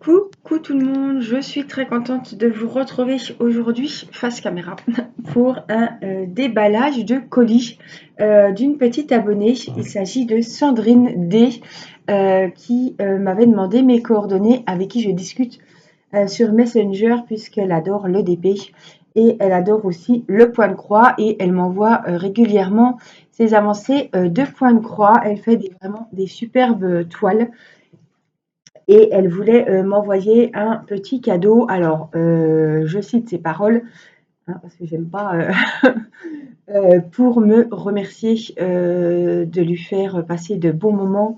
Coucou tout le monde, je suis très contente de vous retrouver aujourd'hui face caméra pour un déballage de colis d'une petite abonnée. Il s'agit de Sandrine D qui m'avait demandé mes coordonnées, avec qui je discute sur Messenger puisqu'elle adore le DP et elle adore aussi le point de croix et elle m'envoie régulièrement ses avancées de point de croix. Elle fait vraiment des superbes toiles. Et elle voulait m'envoyer un petit cadeau. Alors, je cite ses paroles, hein, parce que j'aime pas, pour me remercier de lui faire passer de bons moments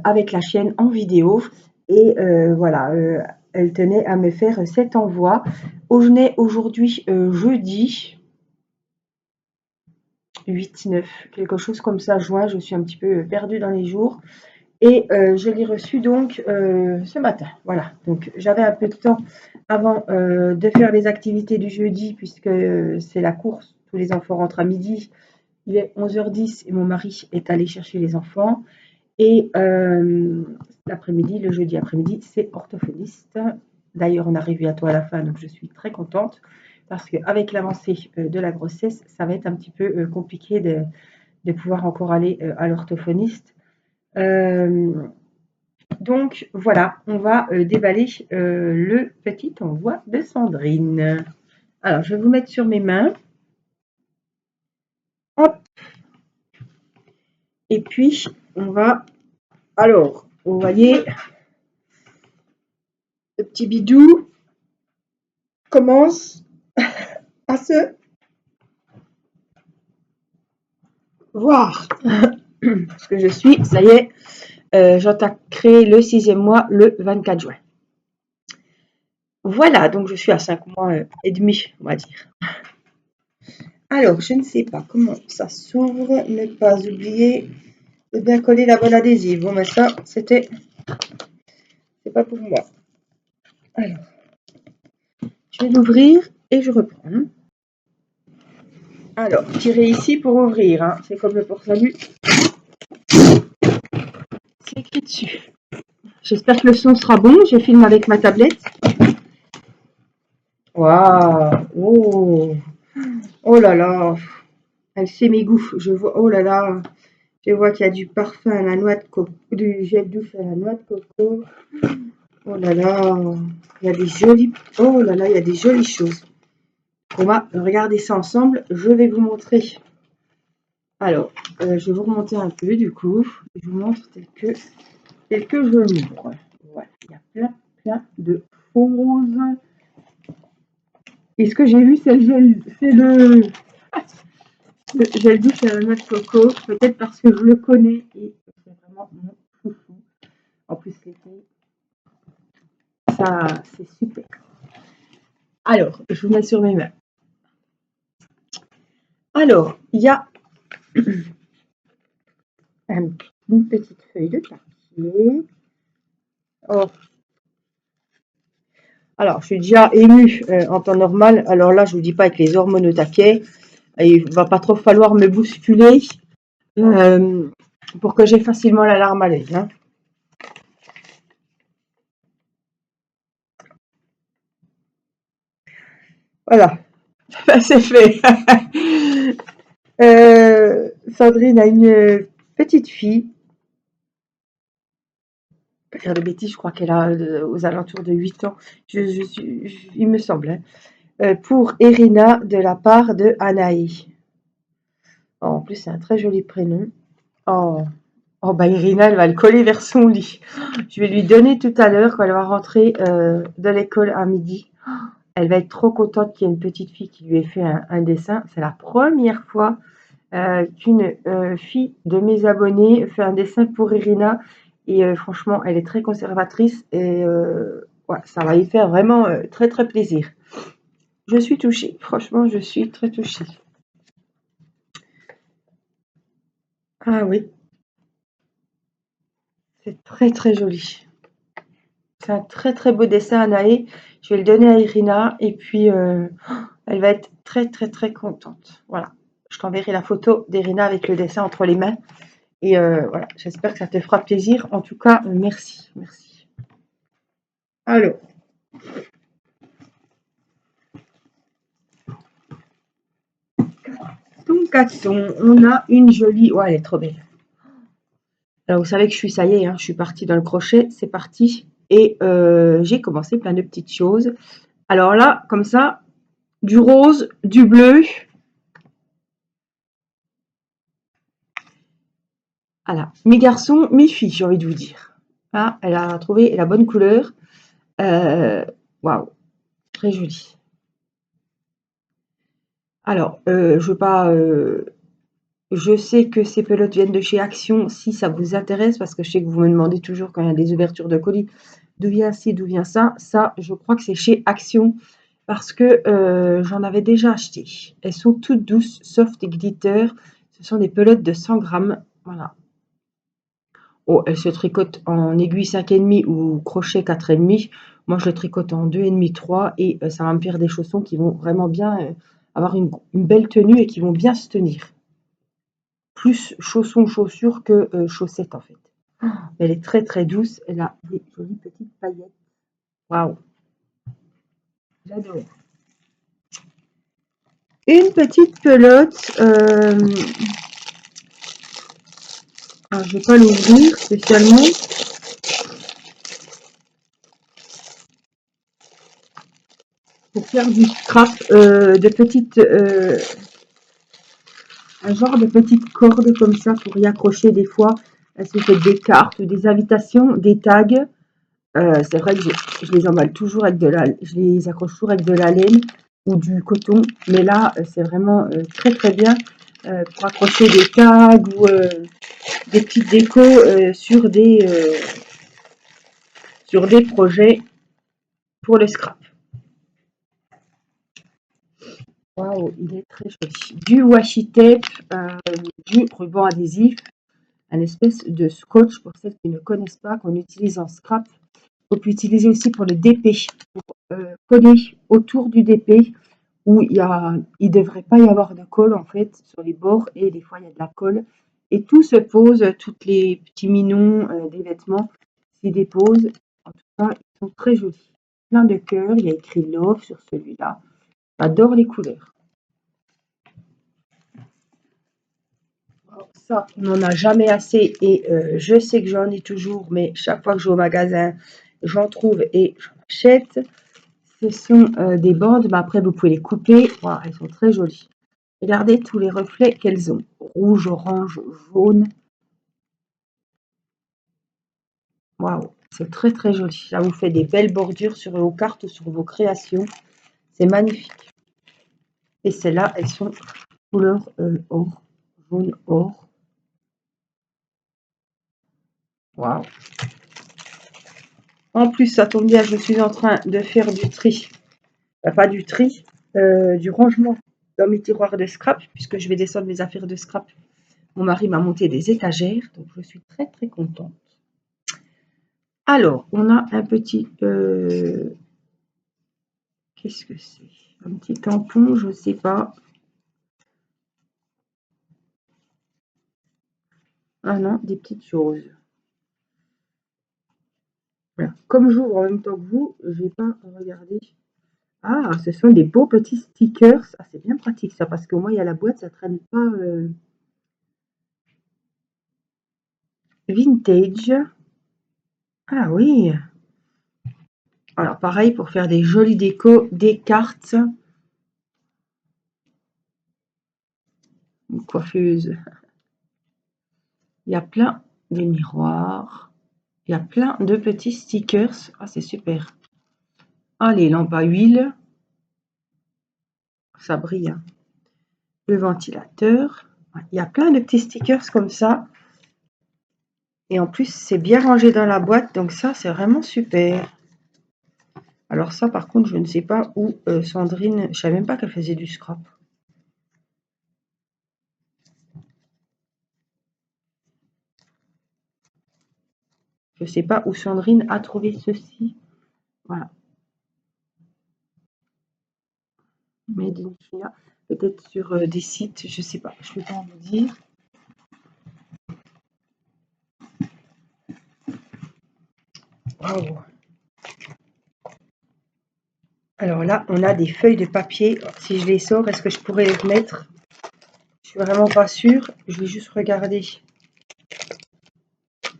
avec la chaîne en vidéo. Et voilà, elle tenait à me faire cet envoi. On est aujourd'hui jeudi 8-9, quelque chose comme ça, juin. Je suis un petit peu perdue dans les jours. Et je l'ai reçu donc ce matin. Voilà, donc j'avais un peu de temps avant de faire les activités du jeudi, puisque c'est la course. Tous les enfants rentrent à midi. Il est 11h10 et mon mari est allé chercher les enfants. Et l'après-midi, le jeudi après-midi, c'est orthophoniste. D'ailleurs, on arrive bientôt à la fin, donc je suis très contente. Parce qu'avec l'avancée de la grossesse, ça va être un petit peu compliqué de pouvoir encore aller à l'orthophoniste. Donc voilà, on va déballer le petit envoi de Sandrine. Alors, je vais vous mettre sur mes mains. Hop. Et puis, on va... Alors, vous voyez, le petit bidou commence à se voir. Parce que je suis, ça y est, j'attaquerai le 6e mois le 24 juin. Voilà, donc je suis à 5 mois et demi, on va dire. Alors, je ne sais pas comment ça s'ouvre. Ne pas oublier de bien coller la bonne adhésive. Bon, mais ça, c'est pas pour moi. Alors, je vais l'ouvrir et je reprends. Alors, tirez ici pour ouvrir. Hein. C'est comme le port-salut. C'est écrit dessus. J'espère que le son sera bon. Je filme avec ma tablette. Waouh! Oh! Oh là là! Elle sait mes goûts. Je vois. Oh là là! Je vois qu'il y a du parfum à la noix de coco, du gel douche à la noix de coco. Oh là là! Il y a des jolies. Oh là là! Il y a des jolies choses. On va regarder ça ensemble. Je vais vous montrer. Alors, je vais vous remonter un peu du coup. Je vous montre tel que je l'ouvre. Voilà, il y a plein de choses. Et ce que j'ai vu, c'est le gel douche à la noix de coco. Peut-être parce que je le connais et c'est vraiment mon chouchou. En plus, l'été, ça, c'est super. Alors, je vous mets sur mes mains. Alors, il y a une petite feuille de papier. Oh. Alors, je suis déjà émue en temps normal. Alors là, je ne vous dis pas avec les hormones au taquet. Il ne va pas trop falloir me bousculer pour que j'ai facilement la larme à l'œil. Hein. Voilà, c'est fait. Sandrine a une petite fille. Pas faire de bêtises, je crois qu'elle a aux alentours de 8 ans. Il me semble. Hein. Pour Irina de la part de Anaï. Oh, en plus, c'est un très joli prénom. Oh. Oh bah Irina, elle va le coller vers son lit. Je vais lui donner tout à l'heure quand elle va rentrer de l'école à midi. Elle va être trop contente qu'il y ait une petite fille qui lui ait fait un dessin. C'est la première fois qu'une fille de mes abonnés fait un dessin pour Irina. Et franchement, elle est très conservatrice et ouais, ça va lui faire vraiment très très plaisir. Je suis touchée. Franchement, je suis très touchée. Ah oui. C'est très très joli. C'est un très très beau dessin, Anaé. Je vais le donner à Irina et puis elle va être très très très contente. Voilà. Je t'enverrai la photo d'Irina avec le dessin entre les mains. Et voilà, j'espère que ça te fera plaisir. En tout cas, merci. Merci. Alors, carton, on a une jolie... Ouais, elle est trop belle. Alors, vous savez que ça y est, hein, je suis partie dans le crochet, c'est parti. Et j'ai commencé plein de petites choses. Alors là, comme ça, du rose, du bleu. Voilà, mi-garçon, mi-fille, j'ai envie de vous dire. Ah, elle a trouvé la bonne couleur. Waouh, très jolie. Alors, je veux pas... je sais que ces pelotes viennent de chez Action, si ça vous intéresse, parce que je sais que vous me demandez toujours quand il y a des ouvertures de colis, d'où vient ci, d'où vient ça. Ça, je crois que c'est chez Action, parce que j'en avais déjà acheté. Elles sont toutes douces, soft et glitter. Ce sont des pelotes de 100 grammes. Voilà. Oh, elles se tricotent en aiguille 5,5 ou crochet 4,5. Moi, je le tricote en 2,5, 3 et ça va me faire des chaussons qui vont vraiment bien avoir une belle tenue et qui vont bien se tenir. Plus chaussons, chaussures que chaussettes en fait. Elle est très très douce. Elle a des jolies petites paillettes. Waouh, j'adore. Une petite pelote. Alors, je ne vais pas l'ouvrir spécialement. Pour faire du scrap de petites. Un genre de petite corde comme ça pour y accrocher des fois. Si vous faites des cartes, des invitations, des tags. C'est vrai que je les emballe toujours avec je les accroche toujours avec de la laine ou du coton. Mais là, c'est vraiment très très bien pour accrocher des tags ou des petites décos sur des projets pour le scrap. Waouh, il est très joli. Du washi tape, du ruban adhésif, un espèce de scotch pour celles qui ne connaissent pas, qu'on utilise en scrap. On peut utiliser aussi pour le DP, pour coller autour du DP où il ne devrait pas y avoir de colle en fait sur les bords et des fois il y a de la colle. Et tout se pose, tous les petits minons des vêtements s'y déposent. En tout cas, ils sont très jolis. Plein de cœurs, il y a écrit Love sur celui-là. J'adore les couleurs. Ça, on n'en a jamais assez et je sais que j'en ai toujours, mais chaque fois que je vais au magasin, j'en trouve et j'en achète. Ce sont des bandes, mais après vous pouvez les couper. Wow, elles sont très jolies. Regardez tous les reflets qu'elles ont. Rouge, orange, jaune. Waouh, c'est très très joli. Ça vous fait des belles bordures sur vos cartes, sur vos créations. C'est magnifique. Et celles-là, elles sont couleur or, jaune or. Waouh. En plus, ça tombe bien, je suis en train de faire du tri. Pas du tri, du rangement dans mes tiroirs de scrap, puisque je vais descendre mes affaires de scrap. Mon mari m'a monté des étagères, donc je suis très très contente. Alors, on a un petit... qu'est-ce que c'est? Un petit tampon, je ne sais pas. Ah non, des petites choses. Voilà. Comme j'ouvre en même temps que vous, je ne vais pas regarder. Ah, ce sont des beaux petits stickers. Ah, c'est bien pratique ça, parce qu'au moins il y a la boîte, ça ne traîne pas vintage. Ah oui. Alors pareil, pour faire des jolies décos, des cartes. Une coiffeuse. Il y a plein de miroirs. Il y a plein de petits stickers. Ah, c'est super. Ah, les lampes à huile. Ça brille, hein. Le ventilateur. Il y a plein de petits stickers comme ça. Et en plus, c'est bien rangé dans la boîte. Donc ça, c'est vraiment super. Alors ça, par contre, je ne sais pas où Sandrine... Je ne savais même pas qu'elle faisait du scrap. Je ne sais pas où Sandrine a trouvé ceci. Voilà. Made in China. Peut-être sur des sites, je ne sais pas. Je ne peux pas vous dire. Waouh. Alors là, on a des feuilles de papier. Si je les sors, est-ce que je pourrais les remettre? Je suis vraiment pas sûre. Je vais juste regarder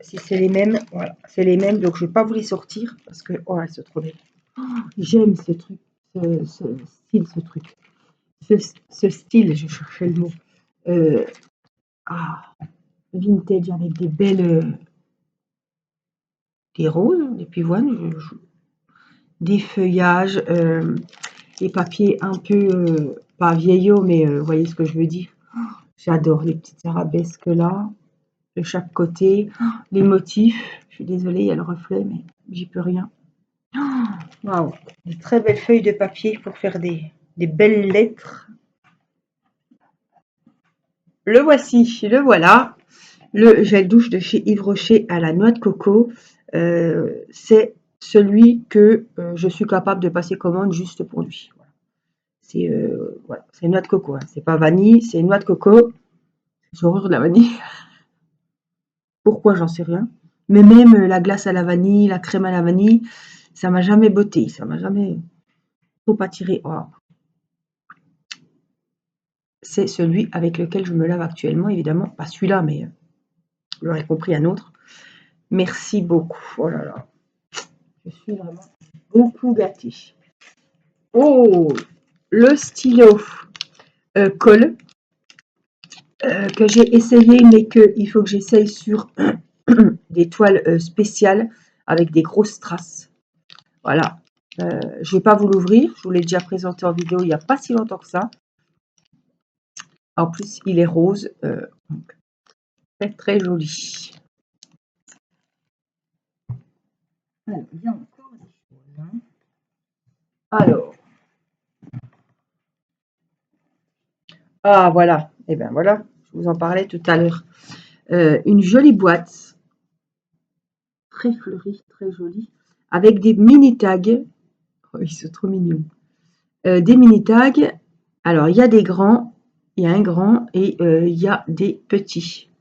si c'est les mêmes. Voilà, c'est les mêmes. Donc, je vais pas vous les sortir parce que, oh, elles sont trop belles. J'aime ce truc, ce style, ce truc. Ce style, je cherchais le mot. Euh, vintage avec des belles, des roses, des pivoines, des feuillages, des papiers un peu, pas vieillots, mais vous voyez ce que je veux dire. J'adore les petites arabesques là, de chaque côté. Les motifs, je suis désolée, il y a le reflet, mais j'y peux rien. Waouh, des très belles feuilles de papier pour faire des belles lettres. Le voici, le voilà. Le gel douche de chez Yves Rocher à la noix de coco. C'est celui que je suis capable de passer commande juste pour lui. C'est voilà, c'est noix de coco. Hein. C'est pas vanille, c'est noix de coco. J'ai horreur de la vanille. Pourquoi, j'en sais rien. Mais même la glace à la vanille, la crème à la vanille, ça m'a jamais botté. Ça m'a jamais trop attiré. Oh. C'est celui avec lequel je me lave actuellement, évidemment. Pas celui-là, mais vous l'aurez compris, un autre. Merci beaucoup. Oh là là. Je suis vraiment beaucoup gâtée. Oh, le stylo colle que j'ai essayé, mais qu'il faut que j'essaye sur des toiles spéciales avec des grosses traces. Voilà. Je ne vais pas vous l'ouvrir. Je vous l'ai déjà présenté en vidéo il n'y a pas si longtemps que ça. En plus, il est rose. Donc, très, très joli. Alors, il y a encore des choses. Hein. Alors. Ah, voilà. Et bien voilà. Je vous en parlais tout à l'heure. Une jolie boîte. Très fleurie, très jolie. Avec des mini tags. Oh, ils sont trop mignons. Des mini tags. Alors, il y a des grands. Il y a un grand et il y a des petits.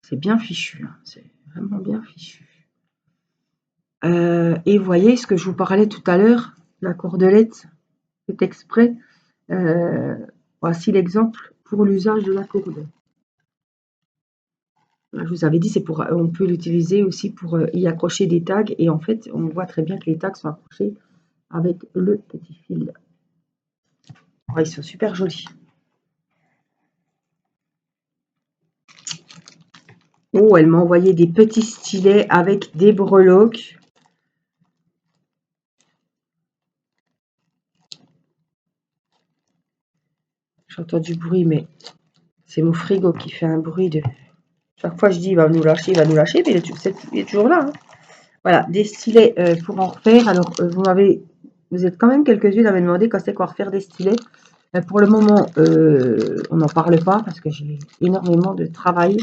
C'est bien fichu. Hein. C'est vraiment bien fichu. Et vous voyez ce que je vous parlais tout à l'heure, la cordelette, c'est exprès. Voici l'exemple pour l'usage de la corde. Je vous avais dit, c'est pour, on peut l'utiliser aussi pour y accrocher des tags. Et en fait, on voit très bien que les tags sont accrochés avec le petit fil. Oh, ils sont super jolis. Oh, elle m'a envoyé des petits stylets avec des breloques. J'entends du bruit, mais c'est mon frigo qui fait un bruit de... Chaque fois, je dis, il va nous lâcher, mais il est toujours là. Hein. Voilà, des stylets pour en refaire. Alors, vous êtes quand même quelques-unes à me demander quand c'est qu'on va refaire des stylets. Pour le moment, on n'en parle pas parce que j'ai énormément de travail.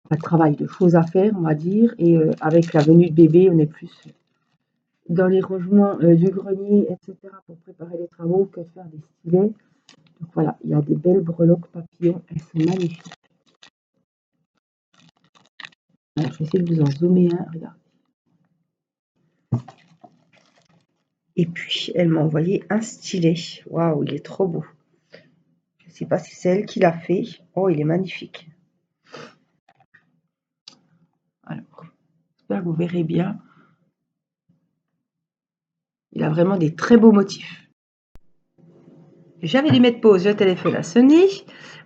Enfin, travail, de choses à faire, on va dire. Et avec la venue de bébé, on est plus dans les rangements du grenier, etc. pour préparer les travaux que faire des stylets. Donc voilà, il y a des belles breloques papillons. Elles sont magnifiques. Alors, je vais essayer de vous en zoomer un. Regardez. Et puis, elle m'a envoyé un stylet. Waouh, il est trop beau. Je ne sais pas si c'est elle qui l'a fait. Oh, il est magnifique. Alors, j'espère que vous verrez bien. Il a vraiment des très beaux motifs. J'avais dû mettre pause, le téléphone a sonné.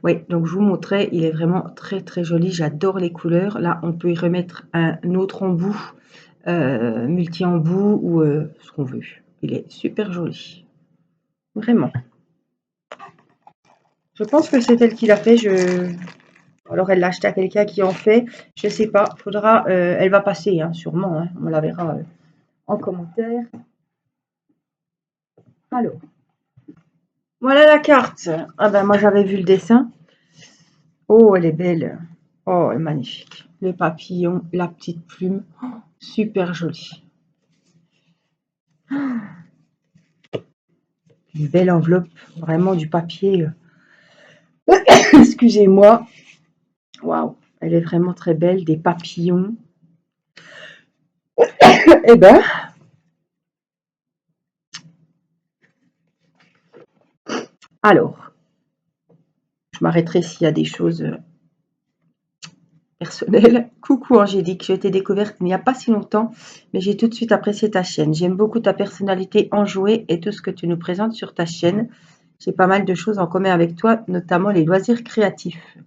Oui, donc je vous montrais, il est vraiment très très joli. J'adore les couleurs. Là, on peut y remettre un autre embout, multi-embout ou ce qu'on veut. Il est super joli. Vraiment. Je pense que c'est elle qui l'a fait. Alors, elle l'a acheté à quelqu'un qui en fait. Je ne sais pas. Faudra. Elle va passer, hein, sûrement. Hein. On la verra en commentaire. Alors. Voilà la carte. Ah ben moi j'avais vu le dessin. Oh, elle est belle. Oh, elle est magnifique. Le papillon, la petite plume. Oh, super jolie. Une belle enveloppe. Vraiment du papier. Excusez-moi. Waouh. Elle est vraiment très belle. Des papillons. Eh ben, alors, je m'arrêterai s'il y a des choses personnelles. Coucou Angélique, je t'ai découverte il n'y a pas si longtemps, mais j'ai tout de suite apprécié ta chaîne. J'aime beaucoup ta personnalité enjouée et tout ce que tu nous présentes sur ta chaîne. J'ai pas mal de choses en commun avec toi, notamment les loisirs créatifs.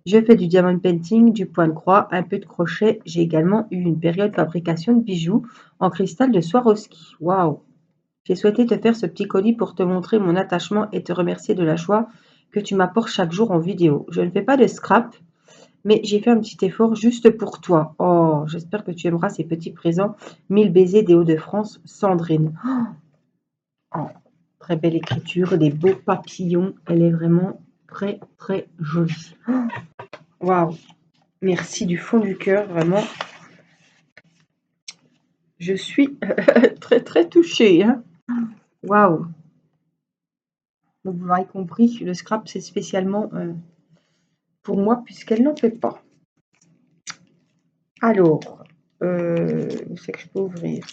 Je fais du diamond painting, du point de croix, un peu de crochet. J'ai également eu une période fabrication de bijoux en cristal de Swarovski. Waouh! J'ai souhaité te faire ce petit colis pour te montrer mon attachement et te remercier de la joie que tu m'apportes chaque jour en vidéo. Je ne fais pas de scrap, mais j'ai fait un petit effort juste pour toi. Oh, j'espère que tu aimeras ces petits présents. 1000 baisers des Hauts-de-France, Sandrine. Oh, très belle écriture, des beaux papillons. Elle est vraiment très, très jolie. Waouh! Merci du fond du cœur, vraiment. Je suis très, très touchée, hein. Waouh! Donc, vous l'aurez compris, le scrap, c'est spécialement pour moi, puisqu'elle n'en fait pas. Alors, où c'est que je peux ouvrir?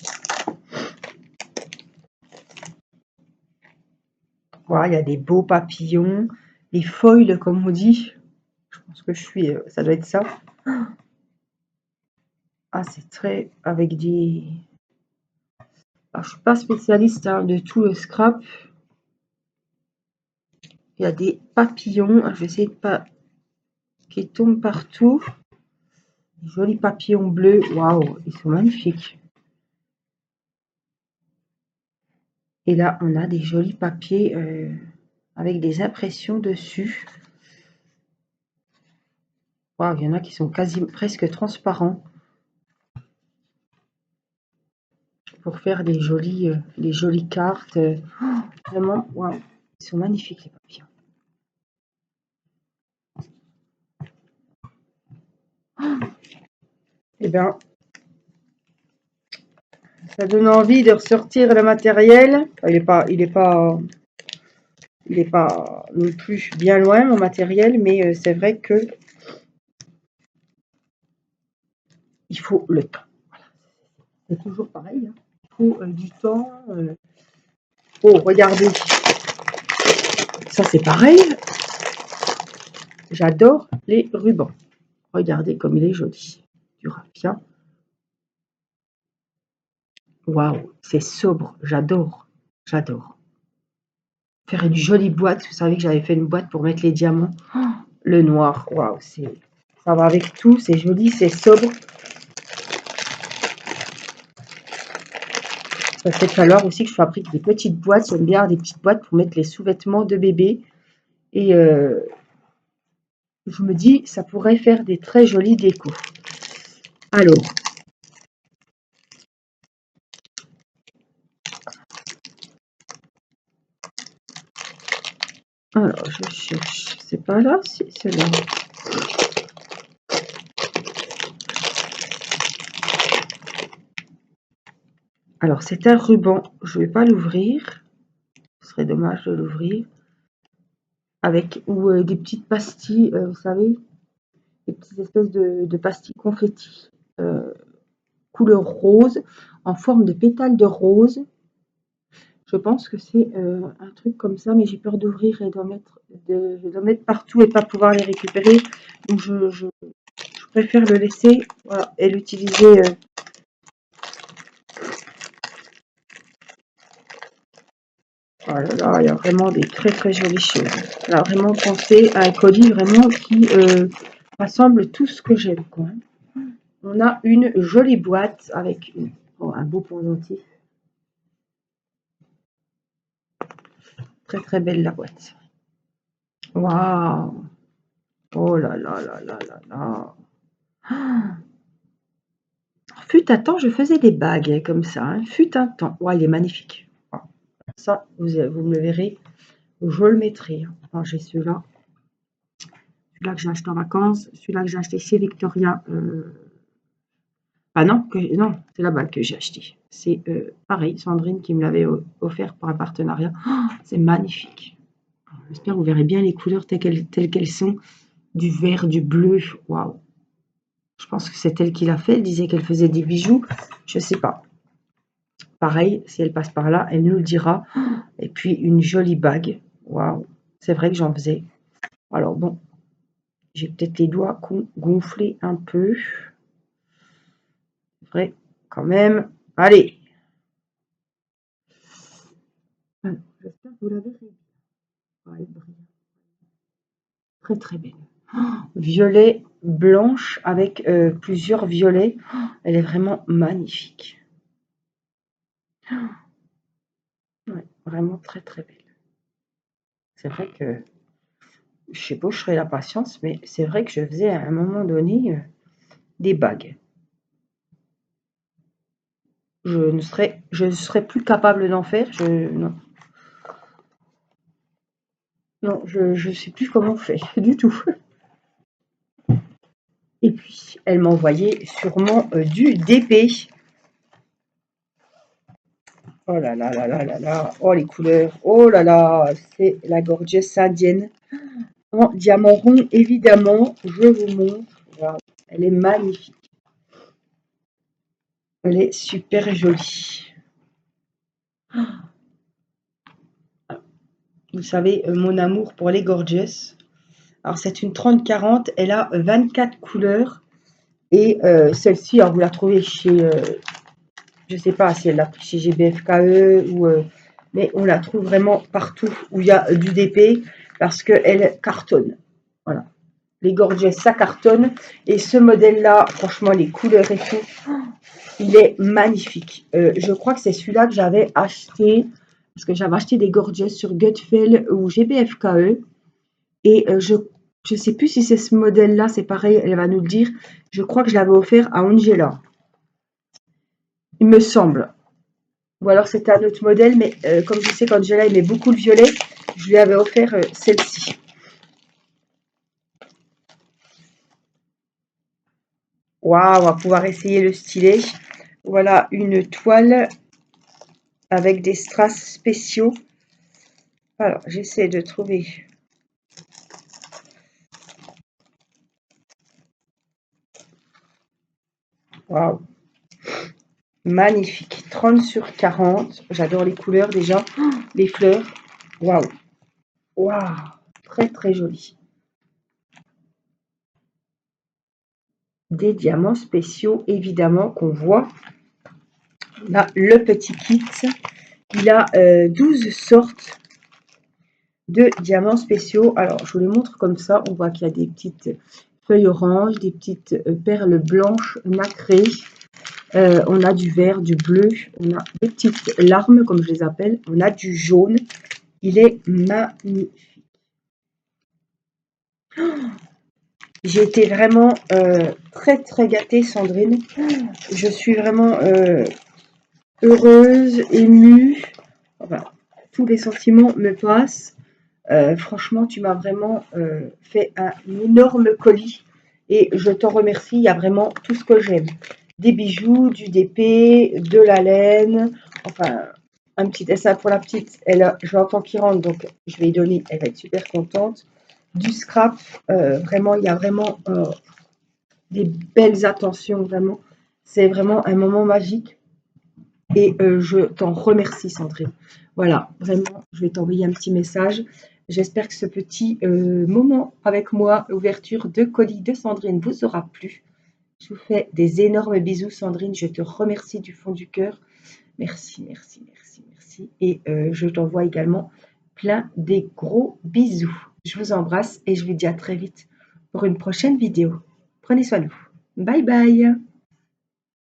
Voilà, il y a des beaux papillons, les foils, comme on dit. Je pense que je suis, ça doit être ça. Ah, c'est très, avec des... Alors, je suis pas spécialiste hein, de tout le scrap. Il y a des papillons, je vais essayer de pas qui tombent partout. Des jolis papillons bleus, waouh, ils sont magnifiques. Et là, on a des jolis papiers avec des impressions dessus. Waouh, il y en a qui sont quasi presque transparents pour faire des jolies cartes. Oh, vraiment, waouh, ils sont magnifiques les papillons. Eh bien, ça donne envie de ressortir le matériel. Il est pas non plus bien loin mon matériel, mais c'est vrai que il faut le temps. C'est toujours pareil. Hein. Il faut du temps. Oh, regardez. Ça, c'est pareil. J'adore les rubans. Regardez comme il est joli. Du raffia. Waouh, c'est sobre. J'adore. J'adore. Faire une jolie boîte. Vous savez que j'avais fait une boîte pour mettre les diamants. Oh, le noir. Waouh, ça va avec tout. C'est joli, c'est sobre. Ça fait falloir aussi que je fabrique des petites boîtes. J'aime bien des petites boîtes pour mettre les sous-vêtements de bébé. Et je me dis, ça pourrait faire des très jolis décos. Alors, je cherche. C'est pas là, si, c'est là. Alors, c'est un ruban. Je ne vais pas l'ouvrir. Ce serait dommage de l'ouvrir. Avec ou des petites pastilles, vous savez, des petites espèces de pastilles confetti, couleur rose, en forme de pétales de rose. Je pense que c'est un truc comme ça, mais j'ai peur d'ouvrir et de d'en mettre partout et pas pouvoir les récupérer. Donc je préfère le laisser voilà, et l'utiliser. Oh là là, il y a vraiment des très très jolies choses. Là, vraiment penser à un colis vraiment qui rassemble tout ce que j'aime. On a une jolie boîte avec un beau pendentif. Très très belle la boîte. Waouh! Oh là là là là là là! Ah, fut un temps, je faisais des bagues comme ça. Hein. Fut un temps. Ouais, il est magnifique. Ça, vous me le verrez. Je le mettrai. Hein. J'ai celui-là. Celui-là que j'ai acheté en vacances. Celui-là que j'ai acheté chez Victoria. Ah non, non, c'est la bague que j'ai acheté. C'est pareil, Sandrine qui me l'avait offert pour un partenariat. Oh, c'est magnifique. J'espère que vous verrez bien les couleurs telles qu'elles sont. Du vert, du bleu. Waouh! Je pense que c'est elle qui l'a fait. Elle disait qu'elle faisait des bijoux. Je sais pas. Pareil, si elle passe par là, elle nous le dira. Et puis, une jolie bague. Waouh. C'est vrai que j'en faisais. Alors bon, j'ai peut-être les doigts gonflés un peu. C'est vrai, quand même. Allez. J'espère que vous la verrez. Elle brille. Très très belle. Violet blanche avec plusieurs violets. Elle est vraiment magnifique. Ouais, vraiment très très belle. C'est vrai que je sais pas où je serais la patience, mais c'est vrai que je faisais à un moment donné des bagues. Je serais plus capable d'en faire. Non, non, je sais plus comment on fait du tout. Et puis, elle m'a envoyé sûrement du DP. Oh là là là là là là. Oh les couleurs. Oh là là. C'est la gorgeous indienne. En diamant rond, évidemment. Je vous montre. Wow. Elle est magnifique. Elle est super jolie. Vous savez, mon amour pour les gorgeous. Alors, c'est une 30-40. Elle a 24 couleurs. Et celle-ci, alors vous la trouvez chez, je ne sais pas si elle l'a pris chez GBFKE ou, mais on la trouve vraiment partout où il y a du DP parce qu'elle cartonne. Voilà. Les gorgeous, ça cartonne. Et ce modèle-là, franchement, les couleurs et tout, il est magnifique. Je crois que c'est celui-là que j'avais acheté, parce que j'avais acheté des gorgeous sur Gutfeld ou GBFKE. Et je ne sais plus si c'est ce modèle-là, c'est pareil, elle va nous le dire. Je crois que je l'avais offert à Angela. Il me semble. Ou alors c'était un autre modèle, mais comme je sais qu'Angela aimait beaucoup le violet, je lui avais offert celle-ci. Waouh, on va pouvoir essayer le stylet. Voilà une toile avec des strass spéciaux. Alors, j'essaie de trouver. Waouh, magnifique. 30 sur 40. J'adore les couleurs déjà. Oh, les fleurs. Waouh, waouh, très très joli. Des diamants spéciaux, évidemment, qu'on voit. On a le petit kit. Il a 12 sortes de diamants spéciaux. Alors, je vous les montre comme ça. On voit qu'il y a des petites feuilles oranges, des petites perles blanches nacrées. On a du vert, du bleu. On a des petites larmes, comme je les appelle. On a du jaune. Il est magnifique. J'ai été vraiment très très gâtée, Sandrine. Je suis vraiment heureuse, émue. Enfin, tous les sentiments me passent. Franchement, tu m'as vraiment fait un énorme colis et je t'en remercie. Il y a vraiment tout ce que j'aime. Des bijoux, du DP, de la laine, enfin, un petit dessin pour la petite. Je l'entends qui rentre, donc je vais lui donner. Elle va être super contente. Du scrap, vraiment, il y a vraiment des belles attentions, vraiment. C'est vraiment un moment magique. Et je t'en remercie, Sandrine. Voilà, vraiment, je vais t'envoyer un petit message. J'espère que ce petit moment avec moi, ouverture de colis de Sandrine, vous aura plu. Je vous fais des énormes bisous, Sandrine. Je te remercie du fond du cœur. Merci, merci, merci, merci. Et je t'envoie également plein des gros bisous. Je vous embrasse et je vous dis à très vite pour une prochaine vidéo. Prenez soin de vous. Bye bye.